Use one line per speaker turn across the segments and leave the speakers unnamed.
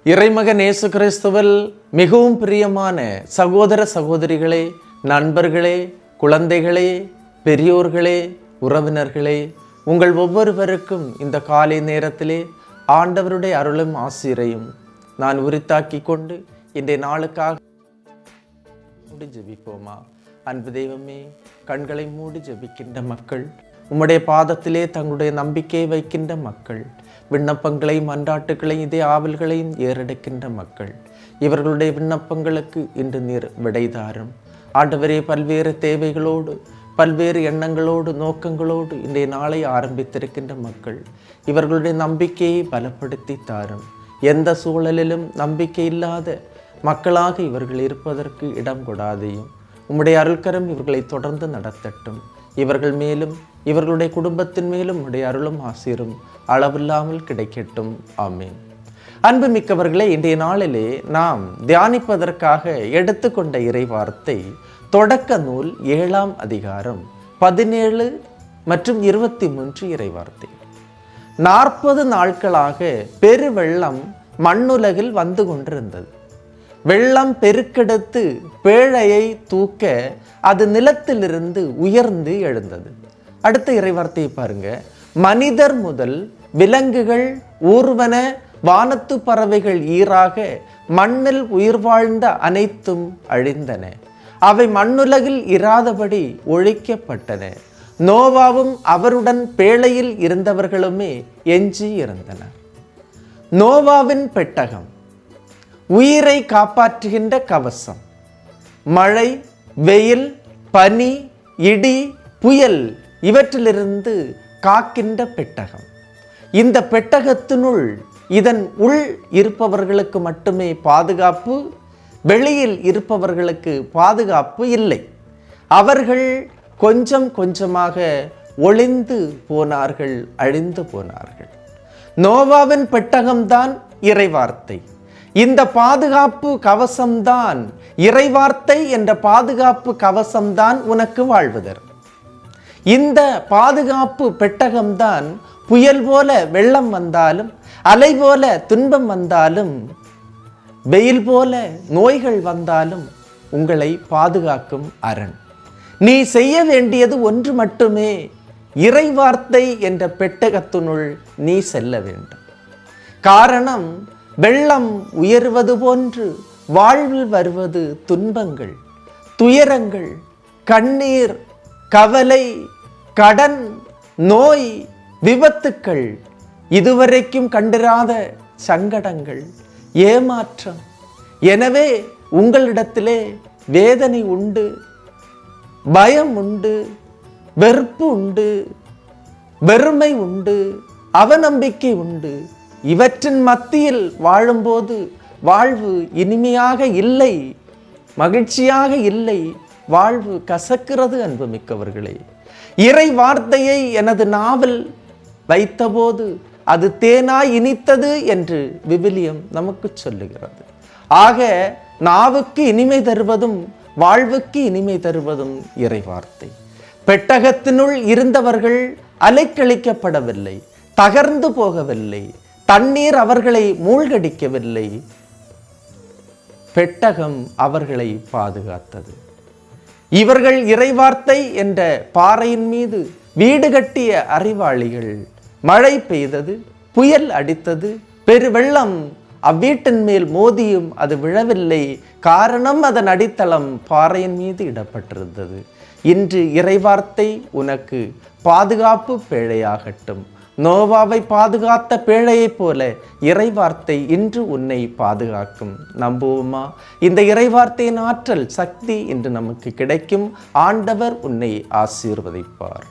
இறைமகன் இயேசு கிறிஸ்துவில் மிகவும் பிரியமான சகோதர சகோதரிகளே, நண்பர்களே, குழந்தைகளே, பெரியோர்களே, உறவினர்களே, உங்கள் ஒவ்வொருவருக்கும் இந்த காலை நேரத்திலே ஆண்டவருடைய அருளும் ஆசீரையும் நான் உரித்தாக்கி கொண்டு இன்றைய நாளுக்காக ஜெபிப்போமா. அன்பு தெய்வமே, கண்களை மூடி ஜெபிக்கின்ற மக்கள், உம்முடைய பாதத்திலே தங்களுடைய நம்பிக்கையை வைக்கின்ற மக்கள், விண்ணப்பங்களையும் மன்றாட்டுகளையும் இதே ஆவல்களையும் ஏறெடுக்கின்ற மக்கள், இவர்களுடைய விண்ணப்பங்களுக்கு இன்று நீர் விடைதாரும். ஆண்டவரே, பல்வேறு தேவைகளோடு பல்வேறு எண்ணங்களோடு நோக்கங்களோடு இன்றைய நாளை ஆரம்பித்திருக்கின்ற மக்கள், இவர்களுடைய நம்பிக்கையை பலப்படுத்தி தாரும். எந்த சூழலிலும் நம்பிக்கை இல்லாத மக்களாக இவர்கள் இருப்பதற்கு இடம் கொடாதையும் உம்முடைய அருள்கரம் இவர்களை தொடர்ந்து நடத்தட்டும். இவர்கள் மேலும் இவர்களுடைய குடும்பத்தின் மேலும் உம்முடைய அருளும் ஆசீரும் அளவில்லாமல் கிடைக்கட்டும். ஆமீன். அன்புமிக்கவர்களே, இன்றைய நாளிலே நாம் தியானிப்பதற்காக எடுத்துக்கொண்ட இறைவார்த்தை தொடக்க நூல் 7ஆம் அதிகாரம் 17 மற்றும் 23 இறைவார்த்தை. 40 நாட்களாக பெருவெள்ளம் மண்ணுலகில் வந்து கொண்டிருந்தது. வெள்ளம் பெருக்கெடுத்து பேழையை தூக்க அது நிலத்திலிருந்து உயர்ந்து எழுந்தது. அடுத்த இறைவார்த்தையை பாருங்க. மனிதர் முதல் விலங்குகள், ஊர்வன, வானத்து பறவைகள் ஈறாக மண்ணில் உயிர் வாழ்ந்த அனைத்தும் அழிந்தன. அவை மண்ணுலகில் இராதபடி ஒழிக்கப்பட்டன. நோவாவும் அவருடன் பேழையில் இருந்தவர்களுமே எஞ்சி இருந்தனர். நோவாவின் பெட்டகம் உயிரை காப்பாற்றுகின்ற கவசம். மழை, வெயில், பனி, இடி, புயல் இவற்றிலிருந்து காக்கின்ற பெட்டகம். இந்த பெட்டகத்தினுள் இதன் உள் இருப்பவர்களுக்கு மட்டுமே பாதுகாப்பு, வெளியில் இருப்பவர்களுக்கு பாதுகாப்பு இல்லை. அவர்கள் கொஞ்சம் கொஞ்சமாக ஒளிந்து போனார்கள், அழிந்து போனார்கள். நோவாவின் பெட்டகம்தான் இறைவார்த்தை. இந்த பாதுகாப்பு கவசம்தான், இறைவார்த்தை என்ற பாதுகாப்பு கவசம்தான் உனக்கு வாழ்வதர். இந்த பாதுகாப்பு பெட்டகம்தான் புயல் போல வெள்ளம் வந்தாலும், அலை போல துன்பம் வந்தாலும், வெயில் போல நோய்கள் வந்தாலும் உங்களை பாதுகாக்கும் அரண். நீ செய்ய வேண்டியது ஒன்று மட்டுமே, இறைவார்த்தை என்ற பெட்டகத்தினுள் நீ செல்ல வேண்டும். காரணம், வெள்ளம் உயர்வது போன்று வாழ்வில் வருவது துன்பங்கள், துயரங்கள், கண்ணீர், கவலை, கடன், நோய், விபத்துக்கள், இதுவரைக்கும் கண்டிராத சங்கடங்கள், ஏமாற்றம். எனவே உங்களிடத்திலே வேதனை உண்டு, பயம் உண்டு, வெறுப்பு உண்டு, வெறுமை உண்டு, அவநம்பிக்கை உண்டு. இவற்றின் மத்தியில் வாழும்போது வாழ்வு இனிமையாக இல்லை, மகிழ்ச்சியாக இல்லை, வாழ்வு கசக்கிறது. அன்புமிக்கவர்களே, இறை வார்த்தையை எனது நாவில் வைத்தபோது அது தேனாய் இனித்தது என்று விவிலியம் நமக்கு சொல்லுகிறது. ஆக நாவுக்கு இனிமை தருவதும் வாழ்வுக்கு இனிமை தருவதும் இறை வார்த்தை. பெட்டகத்தினுள் இருந்தவர்கள் அலைக்கழிக்கப்படவில்லை, தகர்ந்து போகவில்லை, தண்ணீர் அவர்களை மூழ்கடிக்கவில்லை. பெட்டகம் அவர்களை பாதுகாத்தது. இவர்கள் இறைவார்த்தை என்ற பாறையின் மீது வீடு கட்டிய அறிவாளிகள். மழை பெய்தது, புயல் அடித்தது, பெருவெள்ளம் அவ்வீட்டின் மேல் மோதியும் அது விழவில்லை. காரணம், அதன் அடித்தளம் பாறையின் மீது இடப்பட்டிருந்தது. இன்று இறைவார்த்தை உனக்கு பாதுகாப்பு பேழையாகட்டும். நோவாவை பாதுகாத்த பேழையைப் போல இறைவார்த்தை இன்று உன்னை பாதுகாக்கும். நம்புவோமா? இந்த இறைவார்த்தையின் ஆற்றல், சக்தி இன்று நமக்கு கிடைக்கும். ஆண்டவர் உன்னை ஆசீர்வதிப்பார்.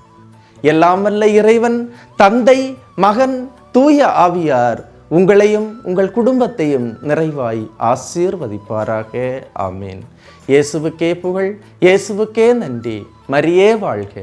எல்லாம் வல்ல இறைவன், தந்தை, மகன், தூய ஆவியார் உங்களையும் உங்கள் குடும்பத்தையும் நிறைவாய் ஆசீர்வதிப்பாராக. ஆமீன். இயேசுவுக்கே புகழ், இயேசுவுக்கே நன்றி. மரியே வாழ்க.